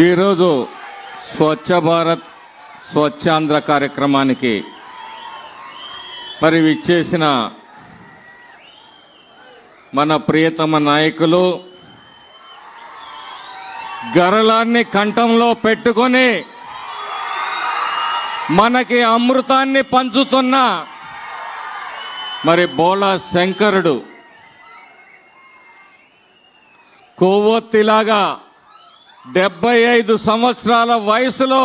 ఈరోజు స్వచ్ఛ భారత్ స్వచ్ఛాంధ్ర కార్యక్రమానికి మరి విచ్చేసిన మన ప్రియతమ నాయకులు గరళాన్ని కంఠంలో పెట్టుకొని మనకి అమృతాన్ని పంచుతున్న మరి బోళా శంకరుడు కొవ్వొత్తిలాగా 75 సంవత్సరాల వయసులో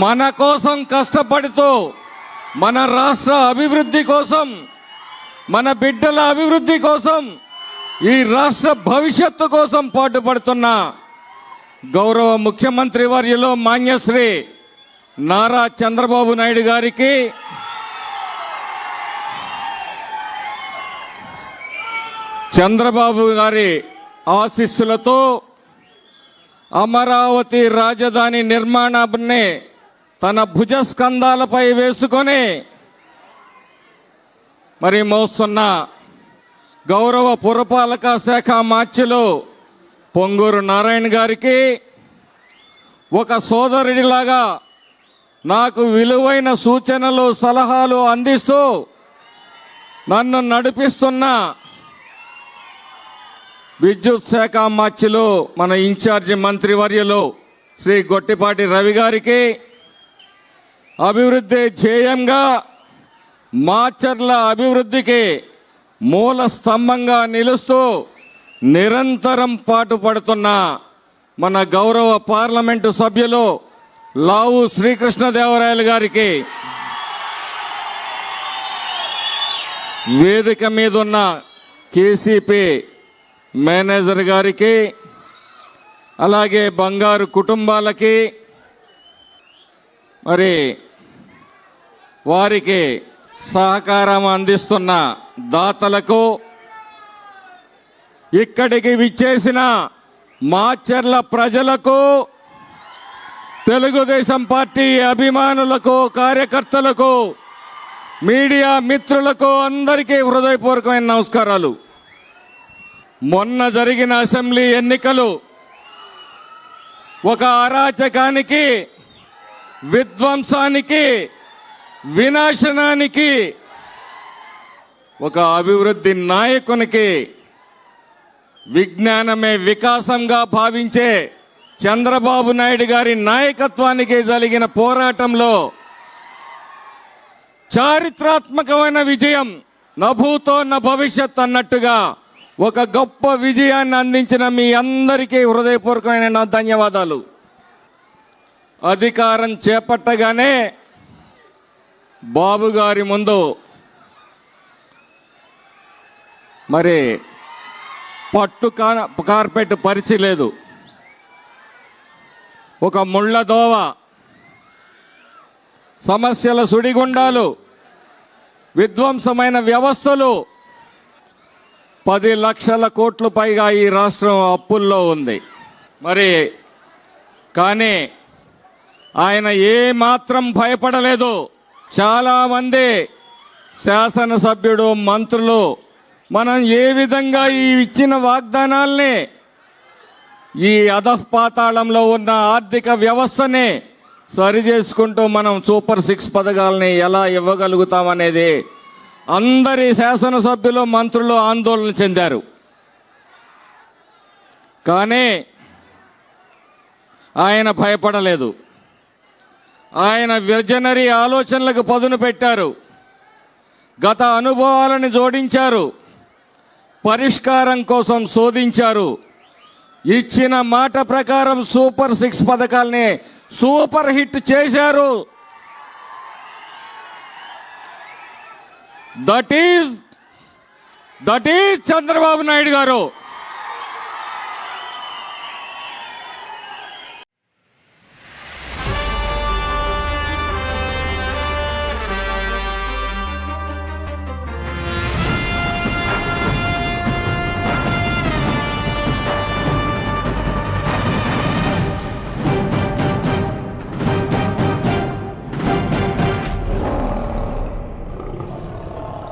మన కోసం కష్టపడుతూ మన రాష్ట్ర అభివృద్ధి కోసం మన బిడ్డల అభివృద్ధి కోసం ఈ రాష్ట్ర భవిష్యత్తు కోసం పాటుపడుతున్న గౌరవ ముఖ్యమంత్రి వర్యులు మాన్యశ్రీ నారా చంద్రబాబు నాయుడు గారికి చంద్రబాబు గారి ఆశీస్సులతో అమరావతి రాజధాని నిర్మాణాన్ని తన భుజస్కంధాలపై వేసుకొని మరి మోస్తున్న గౌరవ పురపాలక శాఖ మాత్యులు పొంగూరు నారాయణ గారికి ఒక సోదరుడిలాగా నాకు విలువైన సూచనలు సలహాలు అందిస్తూ నన్ను నడిపిస్తున్న విద్యుత్ శాఖ మాత్యులు మన ఇన్ఛార్జి మంత్రివర్యులు శ్రీ గొట్టిపాటి రవి గారికి అభివృద్ధి ధ్యేయంగా మాచర్ల అభివృద్ధికి మూల స్తంభంగా నిలుస్తూ నిరంతరం పాటుపడుతున్న మన గౌరవ పార్లమెంటు సభ్యులు లావు శ్రీకృష్ణదేవరాయలు గారికి వేదిక మీద ఉన్న కేసీపీ మేనేజర్ గారికి అలాగే బంగారు కుటుంబాలకి మరి వారికి సహకారం అందిస్తున్న దాతలకు ఇక్కడికి విచ్చేసిన మాచర్ల ప్రజలకు తెలుగుదేశం పార్టీ అభిమానులకు కార్యకర్తలకు మీడియా మిత్రులకు అందరికీ హృదయపూర్వకమైన నమస్కారాలు. మొన్న జరిగిన అసెంబ్లీ ఎన్నికలు ఒక అరాచకానికి విధ్వంసానికి వినాశనానికి ఒక అభివృద్ధి నాయకునికి విజ్ఞానమే వికాసంగా భావించే చంద్రబాబు నాయుడు గారి నాయకత్వానికి జరిగిన పోరాటంలో చారిత్రాత్మకమైన విజయం నభూతో న భవిష్యత్ అన్నట్టుగా ఒక గొప్ప విజయాన్ని అందించిన మీ అందరికీ హృదయపూర్వకమైన ధన్యవాదాలు. అధికారం చేపట్టగానే బాబు గారి ముందు మరి పట్టు కార్పెట్ పరిచి లేదు, ఒక ముళ్ళ దోవ, సమస్యల సుడిగుండాలు, విధ్వంసమైన వ్యవస్థలు, 10 లక్షల కోట్లు పైగా ఈ రాష్ట్రం అప్పుల్లో ఉంది. మరి కానీ ఆయన ఏ మాత్రం భయపడలేదు. చాలా మంది శాసనసభ్యుడు మంత్రులు మనం ఏ విధంగా ఈ ఇచ్చిన వాగ్దానాల్ని ఈ అధఃపాతాళంలో ఉన్న ఆర్థిక వ్యవస్థని సరిచేసుకుంటూ మనం సూపర్ 6 పథకాలని ఎలా ఇవ్వగలుగుతామనేది అందరి శాసనసభ్యులు మంత్రులు ఆందోళన చెందారు. కానీ ఆయన భయపడలేదు. ఆయన విజనరీ ఆలోచనలకు పదును పెట్టారు, గత అనుభవాలను జోడించారు, పరిష్కారం కోసం శోధించారు. ఇచ్చిన మాట ప్రకారం సూపర్ 6 పథకాల్ని సూపర్ హిట్ చేశారు. దట్ ఈజ్ చంద్రబాబు నాయుడు గారు.